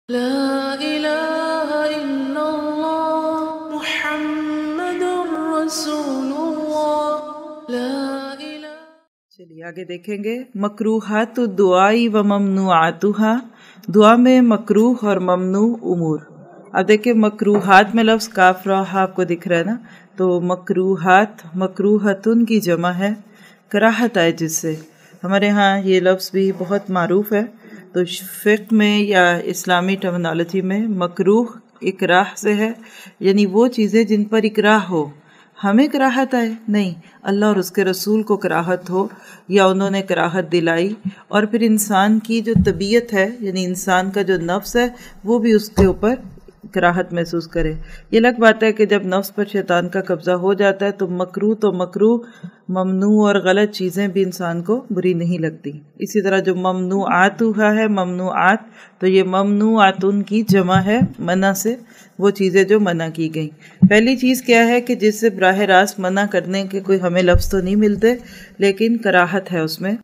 لا الہ الا اللہ محمد رسول اللہ لا الہ۔ چلیے آگے دیکھیں گے مکروہات الدعائی و ممنوعاتها، دعا میں مکروہ اور ممنوع امور۔ اب دیکھیں مکروہات میں لفظ کاف راہ آپ کو دکھ رہا ہے نا، تو مکروہات مکروہتن کی جمع ہے، کراہت آئے جس سے۔ ہمارے ہاں یہ لفظ بھی بہت معروف ہے، تو فقہ میں یا اسلامی ٹرمنالوجی میں مکروہ اکراہ سے ہے، یعنی وہ چیزیں جن پر اکراہ ہو۔ ہمیں کراہت آئے نہیں، اللہ اور اس کے رسول کو کراہت ہو یا انہوں نے کراہت دلائی، اور پھر انسان کی جو طبیعت ہے یعنی انسان کا جو نفس ہے وہ بھی اس کے اوپر کراہت محسوس کرے۔ یہ الگ بات ہے کہ جب نفس پر شیطان کا قبضہ ہو جاتا ہے تو مکروہ ممنوع اور غلط چیزیں بھی انسان کو بری نہیں لگتی۔ اسی طرح جو ممنوعات ہے، ممنوعات تو یہ ممنوعاتن کی جمع ہے، منع سے وہ چیزیں جو منع کی گئیں۔ پہلی چیز کیا ہے کہ جس سے براہ راست منع کرنے کے کوئی ہمیں لفظ تو نہیں ملتے لیکن کراہت ہے اس میں،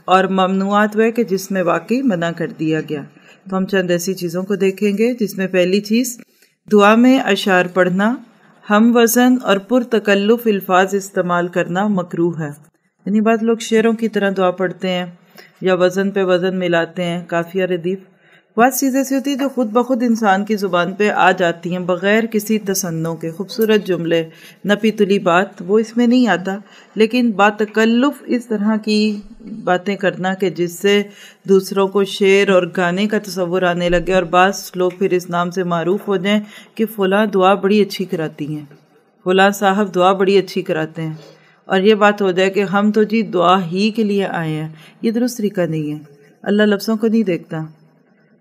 اور ممنوعات وہ ہے کہ جس میں واقعی منع کر دیا گیا۔ تو ہم چند ایسی چیزوں کو دیکھیں گے جس میں پہلی چیز دعا میں اشعار پڑھنا، ہم وزن اور پرتکلف الفاظ استعمال کرنا مکروہ ہے۔ یعنی بعض لوگ شعروں کی طرح دعا پڑھتے ہیں یا وزن پہ وزن ملاتے ہیں، قافیہ ردیف، بعض چیزیں ایسی ہوتی ہیں جو خود بخود انسان کی زبان پہ آ جاتی ہیں بغیر کسی تصنع کے، خوبصورت جملے، نپی تلی بات، وہ اس میں نہیں آتا، لیکن باتکلف اس طرح کی باتیں کرنا کہ جس سے دوسروں کو شعر اور گانے کا تصور آنے لگے، اور بعض لوگ پھر اس نام سے معروف ہو جائیں کہ فلاں دعا بڑی اچھی کراتی ہیں، فلاں صاحب دعا بڑی اچھی کراتے ہیں، اور یہ بات ہو جائے کہ ہم تو جی دعا ہی کے لیے آئے ہیں۔ یہ درست طریقہ نہیں ہے، اللہ لفظوں کو نہیں دیکھتا۔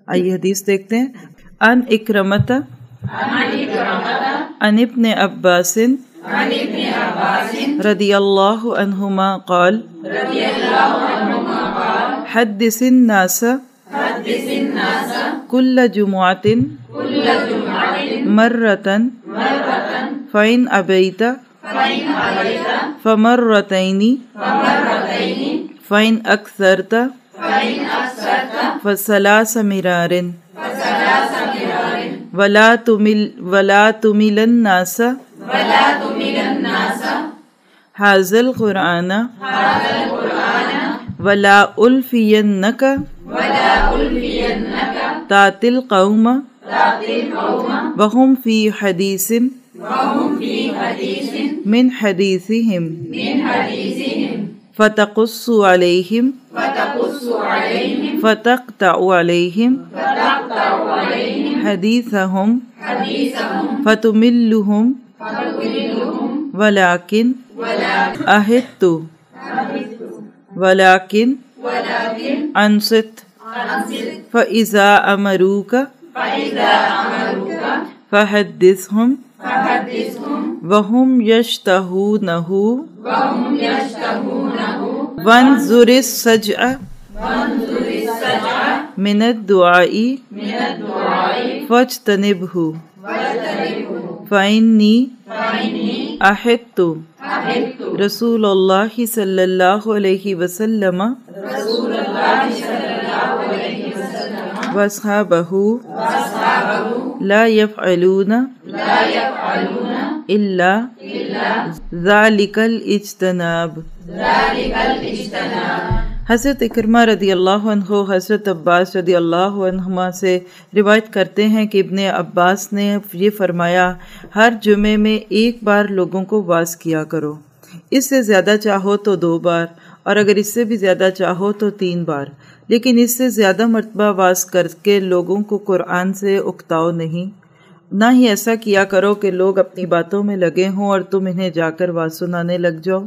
آئیے حدیث دیکھتے ہیں۔ ان اکرمت ان ابن عباس رضی اللہ عنہما قال حدث الناس کل جمعۃ مرۃ فإن ابیت فمرتین فإن اکثرت فثلاث مرار ولا تمل الناس هذا القرآن ولا ألفينك تأتي القوم وهم في حديث من حديثهم فتقص عليهم فتقطع عليهم حديثهم فتملهم ولكن أهدت ولكن أنصت فإذا أمروك فحدثهم وهم يشتهونه وانظر السجع من الدعاء فاجتنبه فإني أحدت رسول اللہ صلی اللہ علیہ وسلم واصحابہ لا يفعلون الا ذلك الاجتناب۔ حضرت اکرمہ رضی اللہ عنہ حضرت عباس رضی اللہ عنہما سے روایت کرتے ہیں کہ ابن عباس نے یہ فرمایا، ہر جمعے میں ایک بار لوگوں کو واعظ کیا کرو، اس سے زیادہ چاہو تو 2 بار، اور اگر اس سے بھی زیادہ چاہو تو 3 بار، لیکن اس سے زیادہ مرتبہ واعظ کر کے لوگوں کو قرآن سے اکتاؤ نہیں، نہ ہی ایسا کیا کرو کہ لوگ اپنی باتوں میں لگے ہوں اور تم انہیں جا کر واعظ سنانے لگ جاؤ۔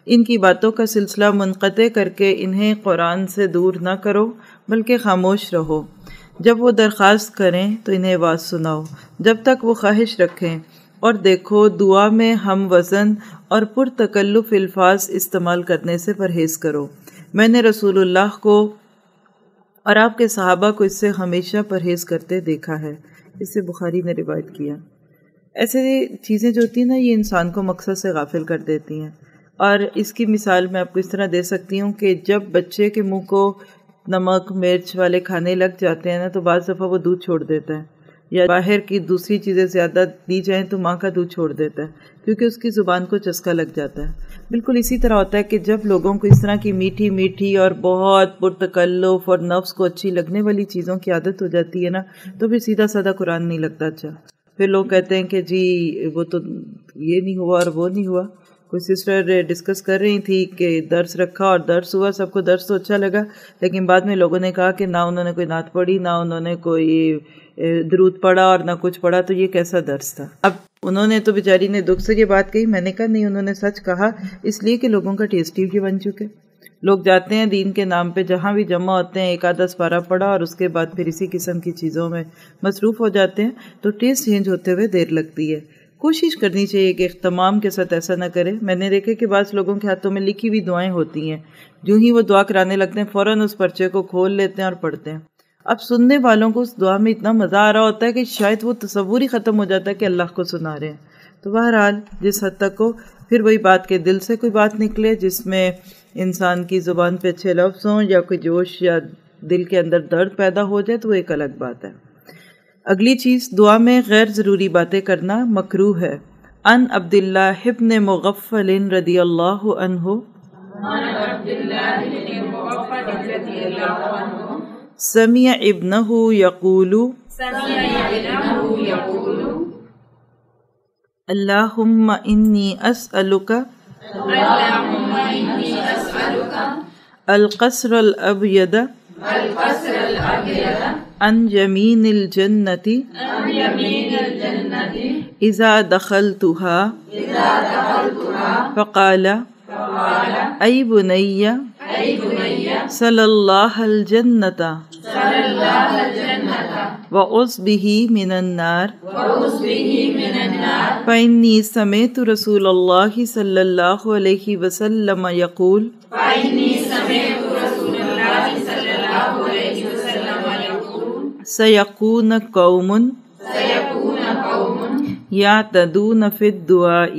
ان کی باتوں کا سلسلہ منقطع کر کے انہیں قرآن سے دور نہ کرو بلکہ خاموش رہو، جب وہ درخواست کریں تو انہیں واعظ سناؤ جب تک وہ خواہش رکھیں، اور دیکھو دعا میں ہم وزن اور پرتکلف الفاظ استعمال کرنے سے پرہیز کرو۔ میں نے رسول اللہ کو اور آپ کے صحابہ کو اس سے ہمیشہ پرہیز کرتے دیکھا ہے، اس سے بخاری نے روایت کیا۔ ایسے چیزیں جو ہوتی ہیں نا، یہ انسان کو مقصد سے غافل کر دیتی ہیں، اور اس کی مثال میں آپ کو اس طرح دے سکتی ہوں کہ جب بچے کے منہ کو نمک مرچ والے کھانے لگ جاتے ہیں نا تو بعض دفعہ وہ دودھ چھوڑ دیتا ہے، یا باہر کی دوسری چیزیں زیادہ دی جائیں تو ماں کا دودھ چھوڑ دیتا ہے کیونکہ اس کی زبان کو چسکا لگ جاتا ہے۔ بالکل اسی طرح ہوتا ہے کہ جب لوگوں کو اس طرح کی میٹھی میٹھی اور بہت پرتکلف اور نفس کو اچھی لگنے والی چیزوں کی عادت ہو جاتی ہے نا تو پھر سیدھا سادہ قرآن نہیں لگتا اچھا۔ پھر لوگ کہتے ہیں کہ جی وہ تو یہ نہیں ہوا اور وہ نہیں ہوا۔ کوئی سسٹر ڈسکس کر رہی تھی کہ درس رکھا اور درس ہوا، سب کو درس تو اچھا لگا، لیکن بعد میں لوگوں نے کہا کہ نہ انہوں نے کوئی نعت پڑھی، نہ انہوں نے کوئی درود پڑھا اور نہ کچھ پڑھا، تو یہ کیسا درس تھا؟ اب انہوں نے تو بیچاری نے دکھ سے یہ بات کہی، میں نے کہا نہیں، انہوں نے سچ کہا، اس لیے کہ لوگوں کا ٹیسٹ ہی بن چکے۔ لوگ جاتے ہیں دین کے نام پہ جہاں بھی جمع ہوتے ہیں، ایک آدھا پارہ پڑھا اور اس کے بعد پھر اسی قسم کی چیزوں میں مصروف ہو جاتے ہیں، تو ٹیسٹ چینج ہوتے ہوئے دیر لگتی ہے۔ کوشش کرنی چاہیے کہ اہتمام کے ساتھ ایسا نہ کرے۔ میں نے دیکھا کہ بعض لوگوں کے ہاتھوں میں لکھی ہوئی دعائیں ہوتی ہیں، جو ہی وہ دعا کرانے لگتے ہیں فوراً اس پرچے کو کھول لیتے ہیں اور پڑھتے ہیں۔ اب سننے والوں کو اس دعا میں اتنا مزہ آ رہا ہوتا ہے کہ شاید وہ تصور ہی ختم ہو جاتا ہے کہ اللہ کو سنا رہے ہیں۔ تو بہرحال جس حد تک ہو، پھر وہی بات کہ دل سے کوئی بات نکلے جس میں انسان کی زبان پہ اچھے لفظ ہوں، یا کوئی جوش یا دل کے اندر درد پیدا ہو جائے تو وہ ایک الگ بات ہے۔ اگلی چیز، دعا میں غیر ضروری باتیں کرنا مکروہ ہے۔ ان عبداللہ ابن مغفل رضی اللہ عنہ سمع ابنہ یقول اللہم انی اسألک القصر الابید عن یمین الجنت اذا دخلتها فقال ای بنی صلی اللہ الجنت وعوذ به من النار فإنی سمعت رسول اللہ صلی اللہ علیہ وسلم یقول سیکون قوم یعتدون فی الدعاء۔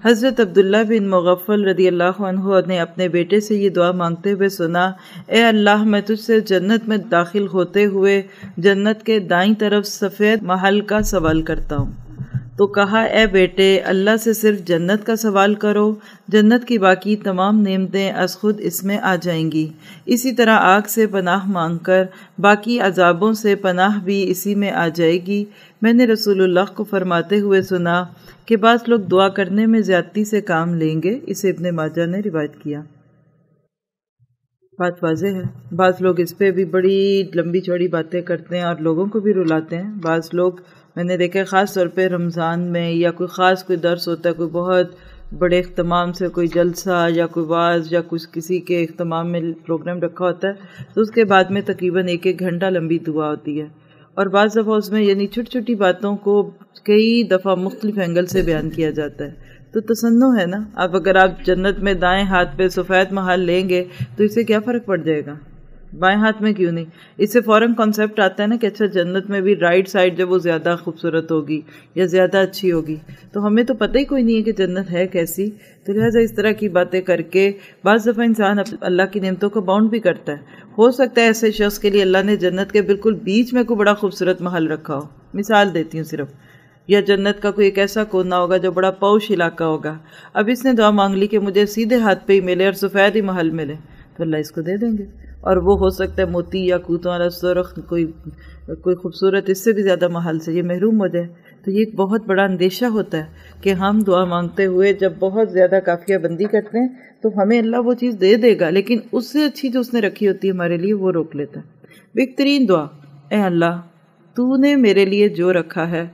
حضرت عبداللہ بن مغفل رضی اللہ عنہ نے اپنے بیٹے سے یہ دعا مانگتے ہوئے سنا، اے اللہ میں تجھ سے جنت میں داخل ہوتے ہوئے جنت کے دائیں طرف سفید محل کا سوال کرتا ہوں۔ تو کہا، اے بیٹے، اللہ سے صرف جنت کا سوال کرو، جنت کی باقی تمام نعمتیں از خود اس میں آ جائیں گی۔ اسی طرح آگ سے پناہ مانگ کر باقی عذابوں سے پناہ بھی اسی میں آ جائے گی۔ میں نے رسول اللہ کو فرماتے ہوئے سنا کہ بعض لوگ دعا کرنے میں زیادتی سے کام لیں گے، اسے ابن ماجہ نے روایت کیا۔ بات واضح ہے، بعض لوگ اس پہ بھی بڑی لمبی چوڑی باتیں کرتے ہیں اور لوگوں کو بھی رلاتے ہیں۔ بعض لوگ میں نے دیکھا خاص طور پہ رمضان میں یا کوئی خاص کوئی درس ہوتا ہے، کوئی بہت بڑے اہتمام سے کوئی جلسہ یا کوئی واعظ یا کچھ کسی کے اہتمام میں پروگرام رکھا ہوتا ہے، تو اس کے بعد میں تقریباً 1 گھنٹہ لمبی دعا ہوتی ہے، اور بعض دفعہ اس میں یعنی چھوٹی چھوٹی باتوں کو کئی دفعہ مختلف اینگل سے بیان کیا جاتا ہے۔ تو تسنو ہے نا، اب اگر آپ جنت میں دائیں ہاتھ پہ سفید محل لیں گے تو اس سے کیا فرق پڑ جائے گا؟ بائیں ہاتھ میں کیوں نہیں؟ اس سے فوراً کانسیپٹ آتا ہے نا کہ اچھا جنت میں بھی رائٹ سائڈ جب وہ زیادہ خوبصورت ہوگی یا زیادہ اچھی ہوگی، تو ہمیں تو پتہ ہی کوئی نہیں ہے کہ جنت ہے کیسی، تو لہٰذا اس طرح کی باتیں کر کے بعض دفعہ انسان اللہ کی نعمتوں کو باؤنڈ بھی کرتا ہے۔ ہو سکتا ہے ایسے شخص کے لیے اللہ نے جنت کے بالکل بیچ میں کوئی بڑا خوبصورت محل رکھا ہو، مثال دیتی ہوں صرف، یا جنت کا کوئی ایک ایسا کونا ہوگا جو بڑا پوش علاقہ ہوگا۔ اب اس نے دعا مانگ لی کہ مجھے سیدھے ہاتھ پہ ہی ملے اور سفید ہی محل ملے، تو اللہ اس کو دے دیں گے، اور وہ ہو سکتا ہے موتی یا کوتوں والا سرخ کوئی خوبصورت اس سے بھی زیادہ محل سے یہ محروم ہو جائے۔ تو یہ ایک بہت بڑا اندیشہ ہوتا ہے کہ ہم دعا مانگتے ہوئے جب بہت زیادہ کافیہ بندی کرتے ہیں تو ہمیں اللہ وہ چیز دے دے گا، لیکن اس سے اچھی جو اس نے رکھی ہوتی ہے ہمارے لیے وہ روک لیتا ہے۔ بہترین دعا، اے اللہ تو نے میرے لیے جو رکھا ہے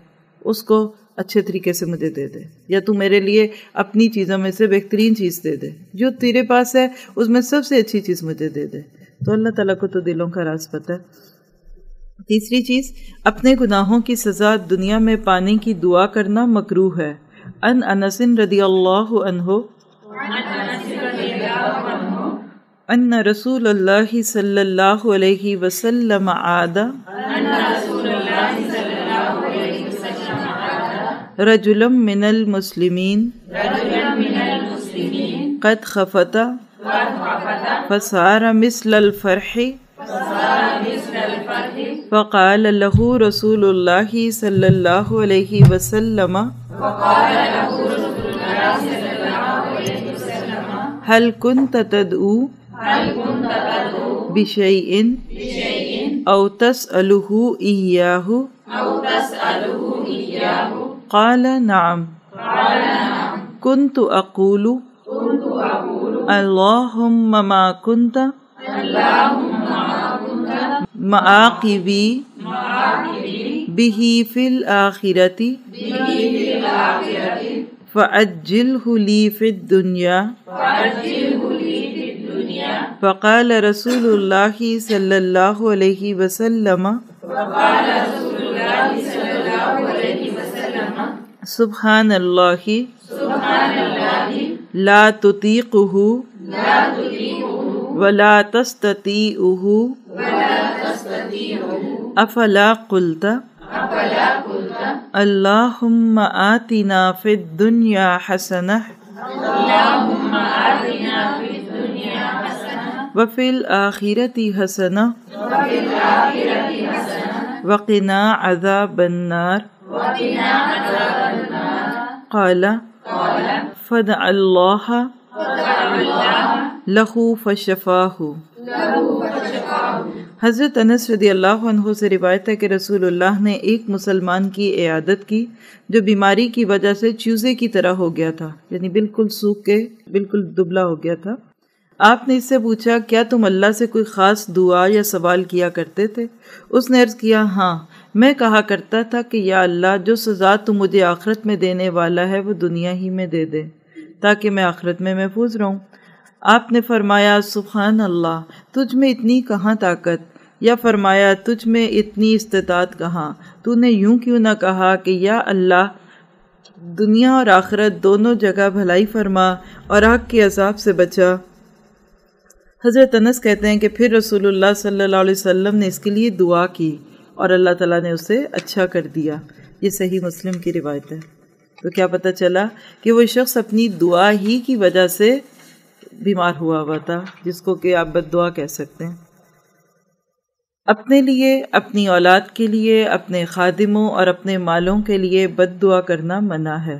اس کو اچھے طریقے سے مجھے دے دے، یا تو میرے لیے اپنی چیزوں میں سے بہترین چیز دے دے، جو تیرے پاس ہے اس میں سب سے اچھی چیز مجھے دے دے۔ تو اللہ تعالیٰ کو تو دلوں کا راز پتہ ہے۔ تیسری چیز، اپنے گناہوں کی سزا دنیا میں پانے کی دعا کرنا مکروہ ہے۔ ان انس رضی اللہ عنہ ان رسول اللہ صلی اللہ علیہ وسلم عاد رجلا من المسلمین قد خفت فصار مثل الفرح فقال له رسول اللہ صلی اللہ علیہ وسلم هل كنت تدعو بشيء أو تسأله إياه قال نعم كنت أقول اللهم ما كنت معاقبي به في الآخرة فعجله لي في الدنيا فقال رسول اللہ صلی اللہ علیہ وسلم سبحان اللہ لا تطیقه ولا تستطيعه افلا قلت اللهم آتنا في الدنيا حسنة وفي الآخرة حسنة وقنا عذاب النار قال فدع الله له فشفاه۔ حضرت انس رضی اللہ عنہ سے روایت ہے کہ رسول اللہ نے ایک مسلمان کی عیادت کی جو بیماری کی وجہ سے چوزے کی طرح ہو گیا تھا، یعنی بالکل سوکھ کے بالکل دبلا ہو گیا تھا۔ آپ نے اس سے پوچھا کیا تم اللہ سے کوئی خاص دعا یا سوال کیا کرتے تھے؟ اس نے عرض کیا ہاں، میں کہا کرتا تھا کہ یا اللہ جو سزا تم مجھے آخرت میں دینے والا ہے وہ دنیا ہی میں دے دے تاکہ میں آخرت میں محفوظ رہوں۔ آپ نے فرمایا سبحان اللہ، تجھ میں اتنی کہاں طاقت، یا فرمایا تجھ میں اتنی استطاعت کہاں، تو نے یوں کیوں نہ کہا کہ یا اللہ دنیا اور آخرت دونوں جگہ بھلائی فرما اور آگ کے عذاب سے بچا۔ حضرت انس کہتے ہیں کہ پھر رسول اللہ صلی اللہ علیہ وسلم نے اس کے لیے دعا کی اور اللہ تعالیٰ نے اسے اچھا کر دیا۔ یہ صحیح مسلم کی روایت ہے۔ تو کیا پتہ چلا کہ وہ شخص اپنی دعا ہی کی وجہ سے بیمار ہوا تھا، جس کو کہ آپ بد دعا کہہ سکتے ہیں۔ اپنے لیے، اپنی اولاد کے لیے، اپنے خادموں اور اپنے مالوں کے لیے بد دعا کرنا منع ہے۔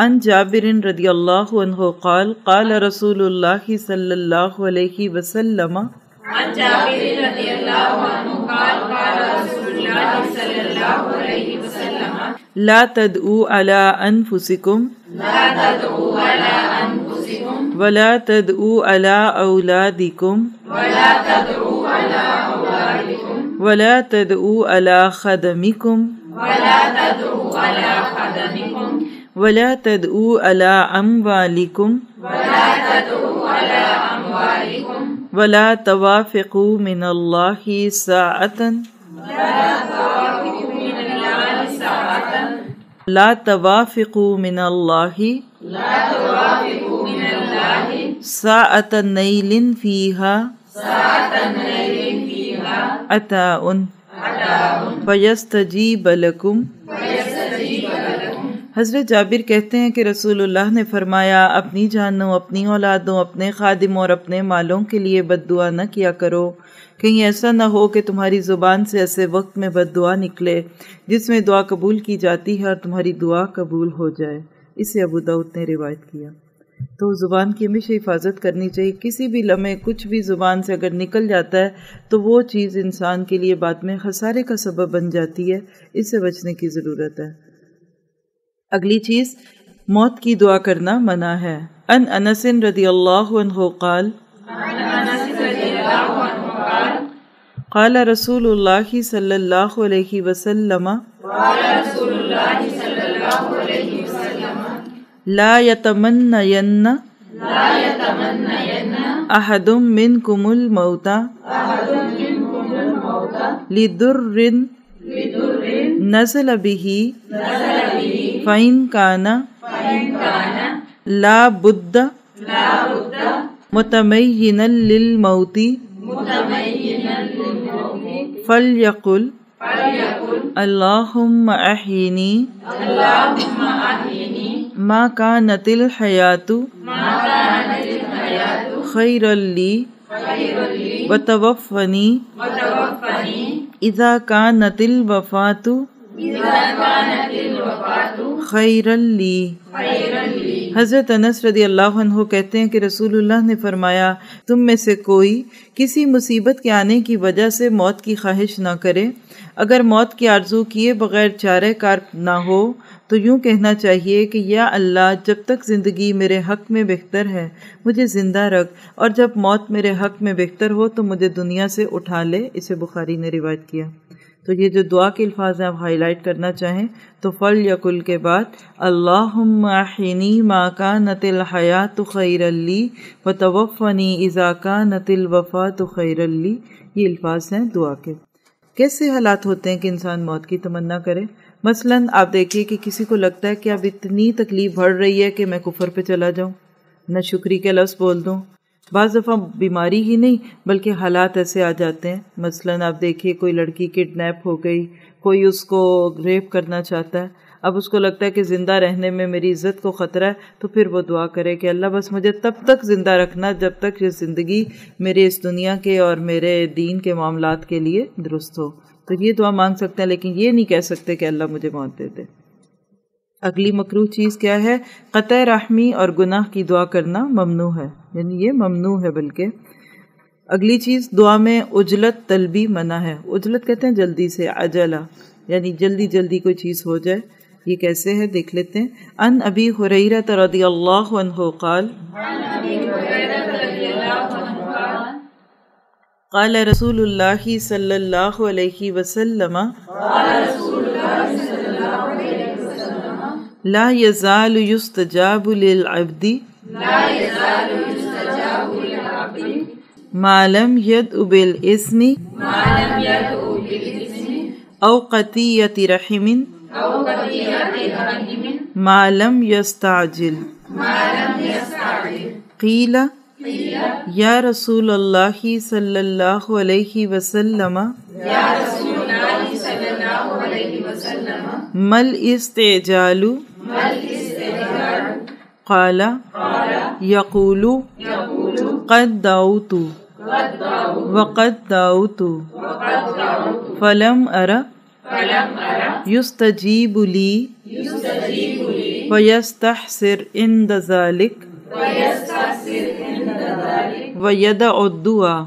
عن جابر رضی اللہ عنہ قال قال رسول اللہ صلی اللہ علیہ وسلم عن جابر رضی اللہ عنہ قال قال رسول اللہ صلی اللہ علیہ وسلم لا تدعوا علی انفسکم ولا تدعوا علی اولادکم ولا تدعوا علی خدمکم ولا تدعوا علی اموالکم ولا توافقوا من اللہ ساعة لا توافقوا من اللہ ساعة نیل فیہا عطاء فیستجیب لکم۔ حضرت جابر کہتے ہیں کہ رسول اللہ نے فرمایا اپنی جانوں، اپنی اولادوں، اپنے خادموں اور اپنے مالوں کے لیے بد دعا نہ کیا کرو، کہیں ایسا نہ ہو کہ تمہاری زبان سے ایسے وقت میں بد دعا نکلے جس میں دعا قبول کی جاتی ہے اور تمہاری دعا قبول ہو جائے۔ اسے ابو داؤد نے روایت کیا۔ تو زبان کی ہمیشہ حفاظت کرنی چاہیے۔ کسی بھی لمحے کچھ بھی زبان سے اگر نکل جاتا ہے تو وہ چیز انسان کے لیے بعد میں خسارے کا سبب بن جاتی ہے، اس سے بچنے کی ضرورت ہے۔ اگلی چیز موت کی دعا کرنا منع ہے۔ ان انس رضی اللہ عنہ قال قال رسول اللہ صلی اللہ علیہ وسلم لا يتمنين احد منكم الموت لضر نزل به فإن كان لا بد متمينا للموت فليقل اللهم أحيني ما كانت الحياة خیر لی وتوفنی اذا کانت الوفات خیر لی۔ حضرت انس رضی اللہ عنہ کہتے ہیں کہ رسول اللہ نے فرمایا تم میں سے کوئی کسی مصیبت کے آنے کی وجہ سے موت کی خواہش نہ کرے، اگر موت کی آرزو کیے بغیر چارہ کار نہ ہو تو یوں کہنا چاہیے کہ یا اللہ جب تک زندگی میرے حق میں بہتر ہے مجھے زندہ رکھ، اور جب موت میرے حق میں بہتر ہو تو مجھے دنیا سے اٹھا لے۔ اسے بخاری نے روایت کیا۔ تو یہ جو دعا کے الفاظ ہیں آپ ہائی لائٹ کرنا چاہیں تو فَلْيَقُلْ کے بعد اللہم احینی ما کانت الحیات خیرا لی وتوفنی اذا کانت الوفات خیرا لی، یہ الفاظ ہیں دعا کے۔ کیسے حالات ہوتے ہیں کہ انسان موت کی تمنا کرے؟ مثلاً آپ دیکھیے کہ کسی کو لگتا ہے کہ اب اتنی تکلیف بڑھ رہی ہے کہ میں کفر پہ چلا جاؤں، نہ شکری کے لفظ بول دوں۔ بعض دفعہ بیماری ہی نہیں بلکہ حالات ایسے آ جاتے ہیں، مثلاً آپ دیکھیے کوئی لڑکی کڈنیپ ہو گئی، کوئی اس کو ریپ کرنا چاہتا ہے، اب اس کو لگتا ہے کہ زندہ رہنے میں میری عزت کو خطرہ ہے، تو پھر وہ دعا کرے کہ اللہ بس مجھے تب تک زندہ رکھنا جب تک یہ زندگی میرے اس دنیا کے اور میرے دین کے معاملات کے لیے درست ہو۔ تو یہ دعا مانگ سکتے ہیں، لیکن یہ نہیں کہہ سکتے کہ اللہ مجھے موت دے دے۔ اگلی مکروہ چیز کیا ہے؟ قطع رحمی اور گناہ کی دعا کرنا ممنوع ہے، یعنی یہ ممنوع ہے۔ بلکہ اگلی چیز دعا میں عجلت طلبی منع ہے۔ عجلت کہتے ہیں جلدی سے، عجلہ یعنی جلدی جلدی کوئی چیز ہو جائے۔ یہ کیسے ہے دیکھ لیتے ہیں۔ ان ابی ہریرہ رضی اللہ عنہ قال قال رسول اللہ صلی اللہ علیہ وسلم لا يزال يستجاب للعبد ما لم يدع بالإثم أو قطيعة رحم ما لم يستعجل۔ قیل یا رسول اللہ صلی اللہ علیہ وسلم مل استعجال قال یقول قد دعوت وقد دعوت فلم ار یستجیب لی ویستحسر عند ذلک ویدع الدعاء۔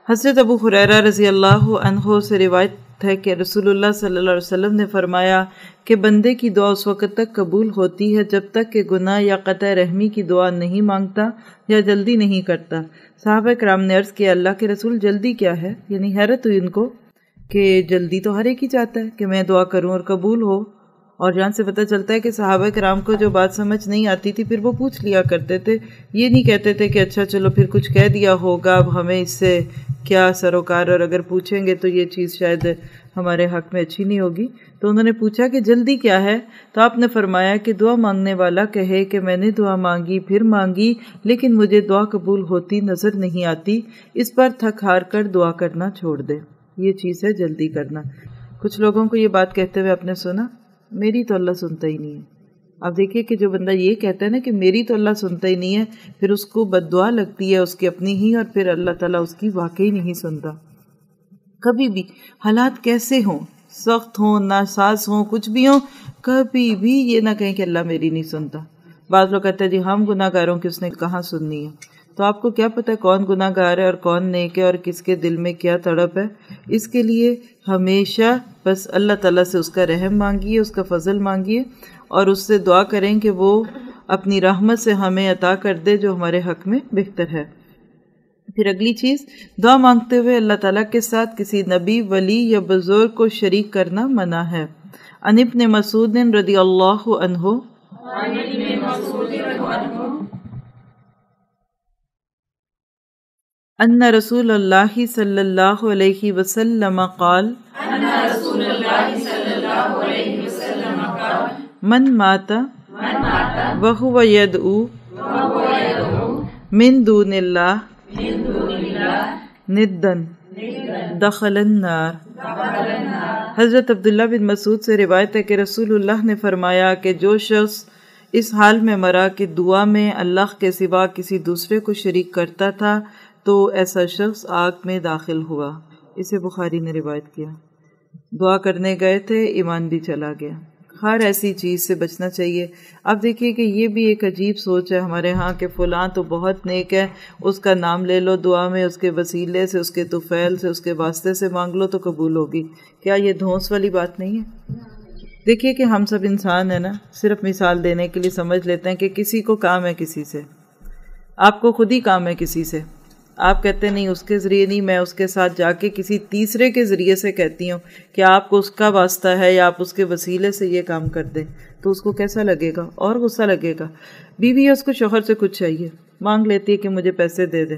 حضرت ابو ہریرہ رضی اللہ عنہ سے روایت ہے کہ رسول اللہ صلی اللہ علیہ وسلم نے فرمایا کہ بندے کی دعا اس وقت تک قبول ہوتی ہے جب تک کہ گناہ یا قطع رحمی کی دعا نہیں مانگتا یا جلدی نہیں کرتا۔ صحابہ کرام نے عرض کیا اللہ کے رسول جلدی کیا ہے؟ یعنی حیرت ہوئی ان کو کہ جلدی تو ہر ایک ہی چاہتا ہے کہ میں دعا کروں اور قبول ہو، اور جہاں سے پتہ چلتا ہے کہ صحابہ کرام کو جو بات سمجھ نہیں آتی تھی پھر وہ پوچھ لیا کرتے تھے، یہ نہیں کہتے تھے کہ اچھا چلو پھر کچھ کہہ دیا ہوگا اب ہمیں اس سے کیا سروکار، اور اگر پوچھیں گے تو یہ چیز شاید ہمارے حق میں اچھی نہیں ہوگی۔ تو انہوں نے پوچھا کہ جلدی کیا ہے؟ تو آپ نے فرمایا کہ دعا مانگنے والا کہے کہ میں نے دعا مانگی پھر مانگی لیکن مجھے دعا قبول ہوتی نظر نہیں آتی، اس پر تھک ہار کر دعا کرنا چھوڑ دے۔ یہ چیز ہے جلدی کرنا۔ کچھ لوگوں کو یہ بات کہتے ہوئے آپ نے سنا میری تو اللہ سنتا ہی نہیں ہے۔ آپ دیکھیے کہ جو بندہ یہ کہتا ہے نا کہ میری تو اللہ سنتا ہی نہیں ہے، پھر اس کو بد دعا لگتی ہے اس کی اپنی ہی، اور پھر اللہ تعالیٰ اس کی واقعی نہیں سنتا۔ کبھی بھی حالات کیسے ہوں، سخت ہوں، ناساز ہوں، کچھ بھی ہوں، کبھی بھی یہ نہ کہیں کہ اللہ میری نہیں سنتا۔ بعض لوگ کہتے ہیں جی ہم گناہ گاروں کی اس نے کہاں سننی ہے۔ تو آپ کو کیا پتہ کون گناہ گار ہے اور کون نیک ہے اور کس کے دل میں کیا تڑپ ہے؟ اس کے لیے ہمیشہ بس اللہ تعالیٰ سے اس کا رحم مانگیے، اس کا فضل مانگیے، اور اس سے دعا کریں کہ وہ اپنی رحمت سے ہمیں عطا کر دے جو ہمارے حق میں بہتر ہے۔ پھر اگلی چیز، دعا مانگتے ہوئے اللہ تعالیٰ کے ساتھ کسی نبی، ولی یا بزرگ کو شریک کرنا منع ہے۔ عن ابن مسعود رضی اللہ عنہ ان رسول اللہ صلی اللہ علیہ وسلم قال من مات وهو يدعو من دون اللہ ندا دخل النار۔ حضرت عبداللہ بن مسعود سے روایت ہے کہ رسول اللہ نے فرمایا کہ جو شخص اس حال میں مرا کہ دعا میں اللہ کے سوا کسی دوسرے کو شریک کرتا تھا تو ایسا شخص آگ میں داخل ہوا۔ اسے بخاری نے روایت کیا۔ دعا کرنے گئے تھے، ایمان بھی چلا گیا۔ ہر ایسی چیز سے بچنا چاہیے۔ اب دیکھیے کہ یہ بھی ایک عجیب سوچ ہے ہمارے ہاں کہ فلاں تو بہت نیک ہے، اس کا نام لے لو دعا میں، اس کے وسیلے سے، اس کے طفیل سے، اس کے واسطے سے مانگ لو تو قبول ہوگی۔ کیا یہ دھونس والی بات نہیں ہے؟ دیکھیے کہ ہم سب انسان ہیں نا، صرف مثال دینے کے لیے سمجھ لیتے ہیں کہ کسی کو کام ہے کسی سے، آپ کو خود ہی کام ہے کسی سے، آپ کہتے نہیں اس کے ذریعے نہیں، میں اس کے ساتھ جا کے کسی تیسرے کے ذریعے سے کہتی ہوں کہ آپ کو اس کا واسطہ ہے یا آپ اس کے وسیلے سے یہ کام کر دیں، تو اس کو کیسا لگے گا؟ اور غصہ لگے گا۔ بیوی ہے، اس کو شوہر سے کچھ چاہیے، مانگ لیتی ہے کہ مجھے پیسے دے دے،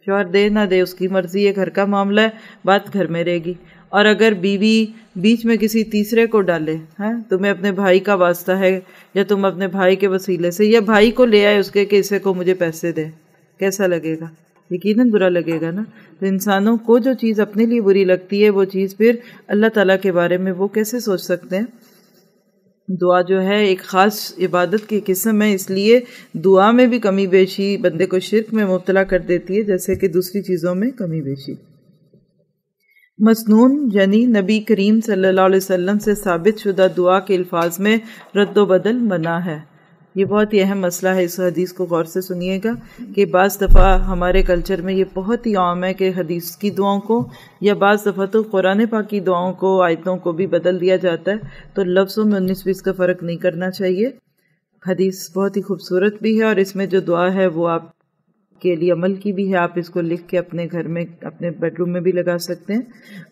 شوہر دے نہ دے اس کی مرضی ہے، گھر کا معاملہ ہے، بات گھر میں رہے گی۔ اور اگر بیوی بیچ میں کسی تیسرے کو ڈالے، تمہیں اپنے بھائی کا واسطہ ہے یا تم اپنے بھائی کے وسیلے سے، یا بھائی کو لے آئے اس کے کہ اسے کو مجھے پیسے دے، کیسا لگے گا؟ یقیناً برا لگے گا نا۔ تو انسانوں کو جو چیز اپنے لیے بری لگتی ہے وہ چیز پھر اللہ تعالیٰ کے بارے میں وہ کیسے سوچ سکتے ہیں؟ دعا جو ہے ایک خاص عبادت کی قسم ہے، اس لیے دعا میں بھی کمی بیشی بندے کو شرک میں مبتلا کر دیتی ہے، جیسے کہ دوسری چیزوں میں کمی بیشی۔ مسنون یعنی نبی کریم صلی اللہ علیہ وسلم سے ثابت شدہ دعا کے الفاظ میں رد و بدل منع ہے۔ یہ بہت ہی اہم مسئلہ ہے، اس حدیث کو غور سے سنیے گا کہ بعض دفعہ ہمارے کلچر میں یہ بہت ہی عام ہے کہ حدیث کی دعاؤں کو یا بعض دفعہ تو قرآن پاک کی دعاؤں کو، آیتوں کو بھی بدل دیا جاتا ہے، تو لفظوں میں 19-20 کا فرق نہیں کرنا چاہیے۔ حدیث بہت ہی خوبصورت بھی ہے اور اس میں جو دعا ہے وہ آپ کے لیے عمل کی بھی ہے، آپ اس کو لکھ کے اپنے گھر میں، اپنے بیڈ روم میں بھی لگا سکتے ہیں۔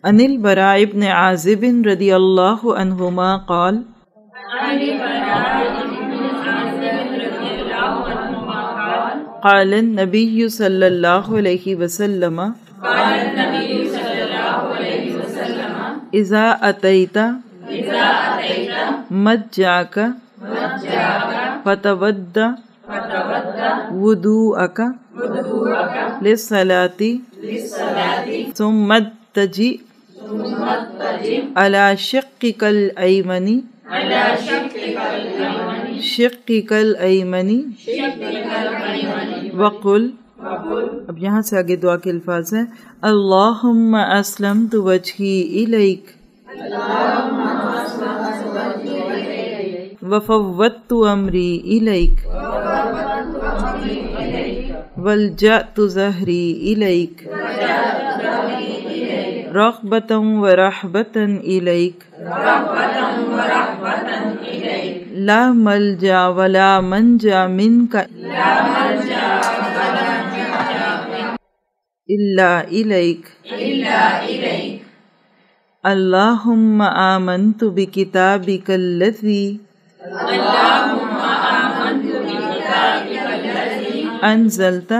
عن البراء بن عازب رضی اللہ عنہما قال قال النبی صلی اللہ علیہ وسلم اذا اتیت مضجعک فتودع وضوءک للصلاۃ ثم اضطجع علی شقک الایمن وقل، اب یہاں سے آگے دعا کے الفاظ ہیں، اللہم اسلمت وجہی الیک وفوضت امری الیک والجأت ظہری الیک رغبۃ ورہبۃ الیک لا ملجا ولا منجا منک الا الیک اللہم آمنت بکتابک الذی انزلت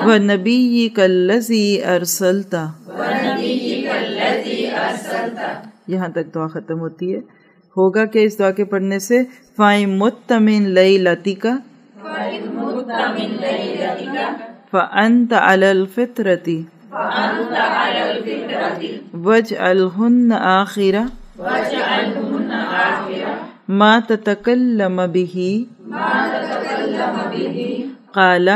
ونبیک الذی ارسلت۔ یہاں تک دعا ختم ہوتی ہے۔ ہوگا کہ اس دعا کے پڑھنے سے فَإِن مُتَّ مِن لَيْلَتِكَ فَأَنْتَ عَلَى الْفِطْرَةِ وَاجْعَلْهُنَّ آخِرَ مَا تَتَكَلَّمَ بِهِ قَالَ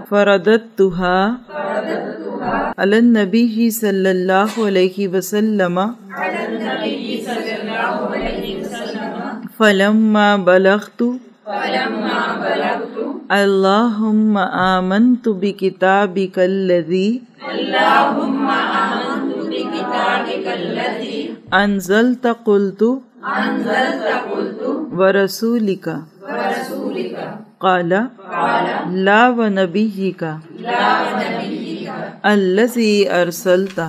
فَرَدَدتُّهَا عَلَى النَّبِيِّ صلی اللہ علیہ وسلم فلما بلغت اللہم آمنت بکتابک الذی انزلت قلت ورسولک قال لا ونبیک الذی ارسلت۔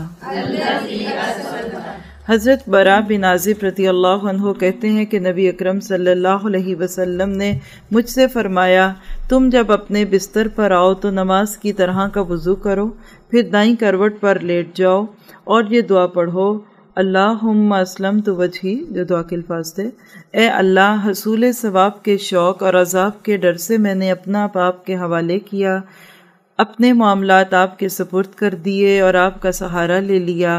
حضرت براء بن عازب رضی اللہ عنہ کہتے ہیں کہ نبی اکرم صلی اللہ علیہ وسلم نے مجھ سے فرمایا، تم جب اپنے بستر پر آؤ تو نماز کی طرح کا وضو کرو، پھر دائیں کروٹ پر لیٹ جاؤ اور یہ دعا پڑھو، اللہم اسلمت وجہی، جو دعا کے الفاظ تھے، اے اللہ حصول ثواب کے شوق اور عذاب کے ڈر سے میں نے اپنا آپ کے حوالے کیا، اپنے معاملات آپ کے سپرد کر دیے اور آپ کا سہارا لے لیا،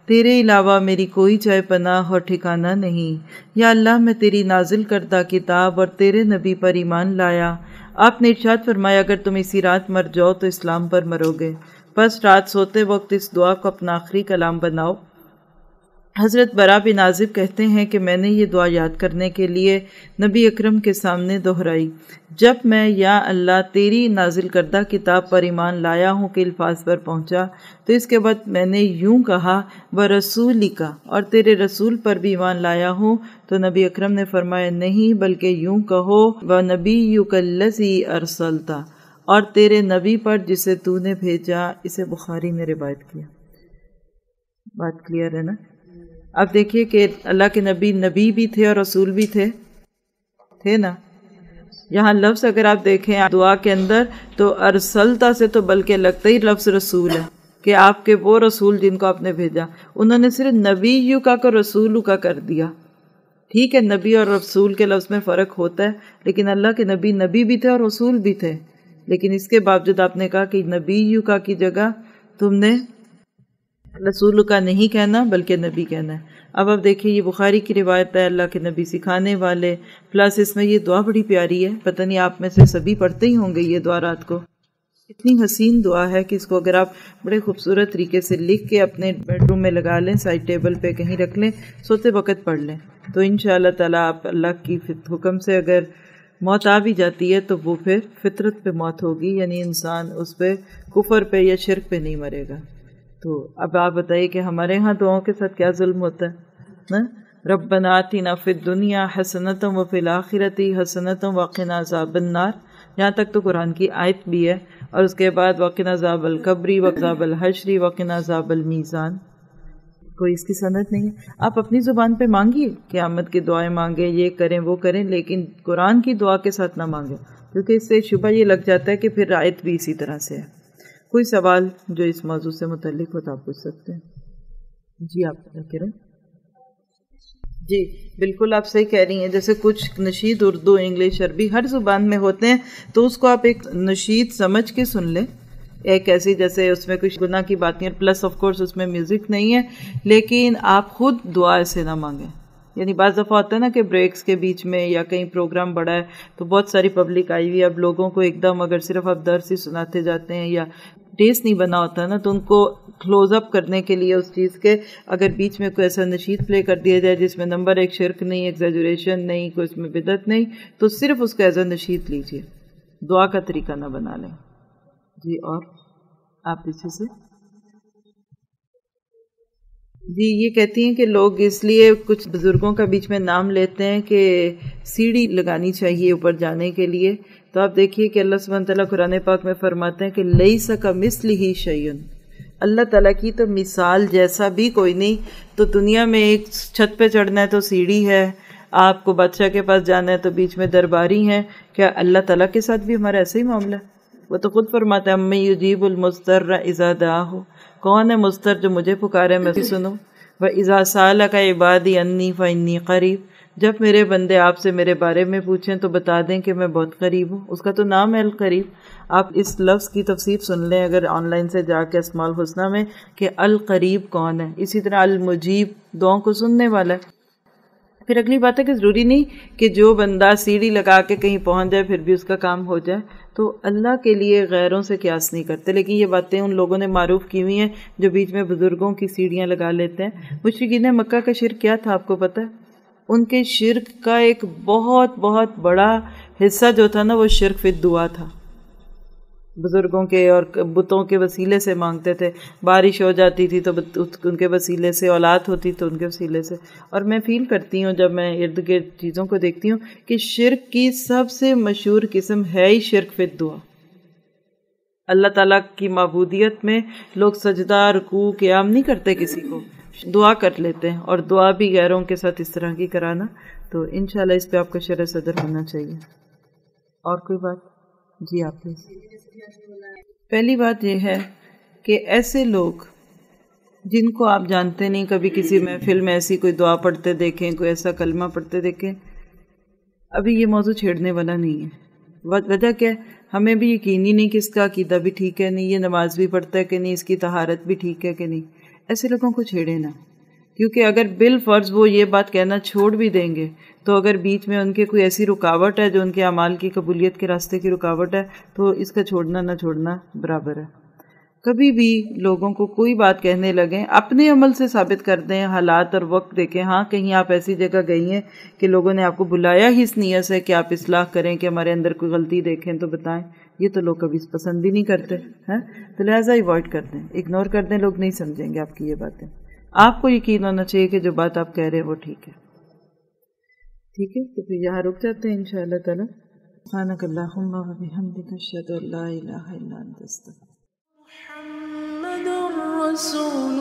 تیرے علاوہ میری کوئی جائے پناہ اور ٹھکانہ نہیں۔ یا اللہ میں تیری نازل کردہ کتاب اور تیرے نبی پر ایمان لایا۔ آپ نے ارشاد فرمایا اگر تم اسی رات مر جاؤ تو اسلام پر مرو گے، پس رات سوتے وقت اس دعا کو اپنا آخری کلام بناؤ۔ حضرت برا بن عازب کہتے ہیں کہ میں نے یہ دعا یاد کرنے کے لیے نبی اکرم کے سامنے دہرائی۔ جب میں یا اللہ تیری نازل کردہ کتاب پر ایمان لایا ہوں کے الفاظ پر پہنچا تو اس کے بعد میں نے یوں کہا وَرَسُولِکَ اور تیرے رسول پر بھی ایمان لایا ہوں، تو نبی اکرم نے فرمایا نہیں بلکہ یوں کہو وَنَبِيُّكَ الَّذِي أَرْسَلْتَ اور تیرے نبی پر جسے تو نے بھیجا۔ اسے بخاری نے روایت کیا۔ بات کلیئر ہے نا؟ اب دیکھیے کہ اللہ کے نبی بھی تھے اور رسول بھی تھے نا۔ یہاں لفظ اگر آپ دیکھیں دعا کے اندر تو ارسلتا سے تو بلکہ لگتا ہی لفظ رسول ہے کہ آپ کے وہ رسول جن کو آپ نے بھیجا، انہوں نے صرف نبی یو کا کو رسول کا کر دیا۔ ٹھیک ہے نبی اور رسول کے لفظ میں فرق ہوتا ہے، لیکن اللہ کے نبی بھی تھے اور رسول بھی تھے، لیکن اس کے باوجود آپ نے کہا کہ نبی یو کا کی جگہ تم نے رسول کا نہیں کہنا بلکہ نبی کہنا ہے۔ اب آپ دیکھیں یہ بخاری کی روایت ہے، اللہ کے نبی سکھانے والے، پلس اس میں یہ دعا بڑی پیاری ہے، پتہ نہیں آپ میں سے سبھی پڑھتے ہی ہوں گے یہ دعا رات کو۔ اتنی حسین دعا ہے کہ اس کو اگر آپ بڑے خوبصورت طریقے سے لکھ کے اپنے بیڈ روم میں لگا لیں، سائڈ ٹیبل پہ کہیں رکھ لیں، سوتے وقت پڑھ لیں، تو انشاءاللہ تعالیٰ آپ اللہ کی حکم سے اگر موت آ بھی جاتی ہے تو وہ پھر فطرت پہ موت ہوگی، یعنی انسان اس پہ کفر پہ یا شرک پہ نہیں مرے گا۔ تو اب آپ بتائیے کہ ہمارے ہاں دعاؤں کے ساتھ کیا ظلم ہوتا ہے نا؟ ربنا آتنا فی الدنیا حسنۃ وفی الآخرۃ حسنۃ وقنا عذاب النار، یہاں تک تو قرآن کی آیت بھی ہے، اور اس کے بعد وقنا عذاب القبر وعذاب الحشر وقنا عذاب المیزان۔ کوئی اس کی سند نہیں ہے، آپ اپنی زبان پہ مانگیے، قیامت کی دعائیں مانگیں، یہ کریں وہ کریں، لیکن قرآن کی دعا کے ساتھ نہ مانگیں، کیونکہ اس سے شبہ یہ لگ جاتا ہے کہ پھر آیت بھی اسی طرح سے ہے۔ کوئی سوال جو اس موضوع سے متعلق ہو تو آپ پوچھ سکتے ہیں۔ جی آپ کہہ رہے ہیں؟ جی بالکل آپ صحیح کہہ رہی ہیں، جیسے کچھ نشید اردو انگلش عربی ہر زبان میں ہوتے ہیں، تو اس کو آپ ایک نشید سمجھ کے سن لیں، ایک ایسی جیسے اس میں کچھ گناہ کی باتیں، پلس آف کورس اس میں میوزک نہیں ہے، لیکن آپ خود دعا ایسے نہ مانگیں۔ یعنی بعض دفعہ ہوتا ہے نا کہ بریکس کے بیچ میں یا کہیں پروگرام بڑا ہے تو بہت ساری پبلک آئی ہوئی ہے، اب لوگوں کو ایک دم اگر صرف آپ درس ہی سناتے جاتے ہیں یا ٹیسٹ نہیں بنا ہوتا نا، تو ان کو کلوز اپ کرنے کے لیے اس چیز کے اگر بیچ میں کوئی ایسا نشید پلے کر دیا جائے جس میں نمبر ایک شرک نہیں، ایگزیجریشن نہیں، کوئی اس میں بدعت نہیں، تو صرف اس کا ایز اے نشید لیجیے، دعا کا طریقہ نہ بنا لیں۔ جی اور آپ پیچھے سے جی یہ کہتی ہیں کہ لوگ اس لیے کچھ بزرگوں کا بیچ میں نام لیتے ہیں کہ سیڑھی لگانی چاہیے اوپر جانے کے لیے، تو آپ دیکھیے کہ اللہ سبحانہ تعالیٰ قرآن پاک میں فرماتے ہیں کہ لیس کمثلہ شیء، اللہ تعالیٰ کی تو مثال جیسا بھی کوئی نہیں۔ تو دنیا میں ایک چھت پہ چڑھنا ہے تو سیڑھی ہے، آپ کو بادشاہ کے پاس جانا ہے تو بیچ میں درباری ہیں، کیا اللہ تعالیٰ کے ساتھ بھی ہمارا ایسا ہی معاملہ ہے؟ وہ تو خود فرماتا ہے اَمَّن یُجِیبُ الْمُضْطَرَّ اِذَا دَعَاهُ، کون ہے مضطر جو مجھے پکارے میں بھی سنوں، وَإِذَا سَأَلَكَ عِبَادِي عَنِّي فَإِنِّي قَرِيبٌ، جب میرے بندے آپ سے میرے بارے میں پوچھیں تو بتا دیں کہ میں بہت قریب ہوں، اس کا تو نام ہے القریب۔ آپ اس لفظ کی تفسیر سن لیں اگر آن لائن سے جا کے اسماء الحسنہ میں کہ القریب کون ہے، اسی طرح المجیب دعاؤں کو سننے والا ہے۔ پھر اگلی بات ہے کہ ضروری نہیں کہ جو بندہ سیڑھی لگا کے کہیں پہنچ جائے پھر بھی اس کا کام ہو جائے، تو اللہ کے لیے غیروں سے قیاس نہیں کرتے، لیکن یہ باتیں ان لوگوں نے معروف کی ہوئی ہیں جو بیچ میں بزرگوں کی سیڑھیاں لگا لیتے ہیں۔ مشرکین مکہ کا شرک کیا تھا آپ کو پتہ ہے؟ ان کے شرک کا ایک بہت بہت بڑا حصہ جو تھا نا وہ شرک فی الدعا تھا، بزرگوں کے اور بتوں کے وسیلے سے مانگتے تھے، بارش ہو جاتی تھی تو ان کے وسیلے سے، اولاد ہوتی تو ان کے وسیلے سے۔ اور میں فیل کرتی ہوں جب میں ارد گرد چیزوں کو دیکھتی ہوں کہ شرک کی سب سے مشہور قسم ہے ہی شرک فی الدعا۔ اللہ تعالیٰ کی معبودیت میں لوگ سجدہ رکوع قیام نہیں کرتے، کسی کو دعا کر لیتے ہیں، اور دعا بھی غیروں کے ساتھ اس طرح کی کرانا، تو انشاءاللہ اس پہ آپ کا شرح صدر ہونا چاہیے۔ اور کوئی بات؟ جی آپ پلیز۔ پہلی بات یہ ہے کہ ایسے لوگ جن کو آپ جانتے نہیں، کبھی کسی محفل میں ایسی کوئی دعا پڑھتے دیکھیں، کوئی ایسا کلمہ پڑھتے دیکھیں، ابھی یہ موضوع چھیڑنے والا نہیں ہے۔ وجہ کیا ہے؟ ہمیں بھی یقین ہی نہیں کہ اس کا عقیدہ بھی ٹھیک ہے نہیں، یہ نماز بھی پڑھتا ہے کہ نہیں، اس کی طہارت بھی ٹھیک ہے کہ نہیں۔ ایسے لوگوں کو چھیڑے نہ، کیونکہ اگر بالفرض وہ یہ بات کہنا چھوڑ بھی دیں گے تو اگر بیچ میں ان کے کوئی ایسی رکاوٹ ہے جو ان کے اعمال کی قبولیت کے راستے کی رکاوٹ ہے تو اس کا چھوڑنا نہ چھوڑنا برابر ہے۔ کبھی بھی لوگوں کو کوئی بات کہنے لگیں اپنے عمل سے ثابت کر دیں، حالات اور وقت دیکھیں، ہاں کہیں آپ ایسی جگہ گئی ہیں کہ لوگوں نے آپ کو بلایا ہی اس نیت سے کہ آپ اصلاح کریں کہ ہمارے اندر کوئی غلطی دیکھیں تو بتائیں، یہ تو لوگ کبھی پسند ہی نہیں کرتے ہیں، تو لہٰذا ایوائڈ کر دیں، اگنور کر دیں، لوگ نہیں سمجھیں گے آپ کی یہ باتیں۔ آپ کو یقین ہونا چاہیے کہ جو بات آپ کہہ رہے ہیں وہ ٹھیک ہے۔ ٹھیک ہے، تو پھر یہاں رک جاتے ہیں انشاءاللہ تعالی۔ سبحانک اللہم و بحمدک، اشہد ان لا الہ الا انت، استغفرک۔ محمد رسول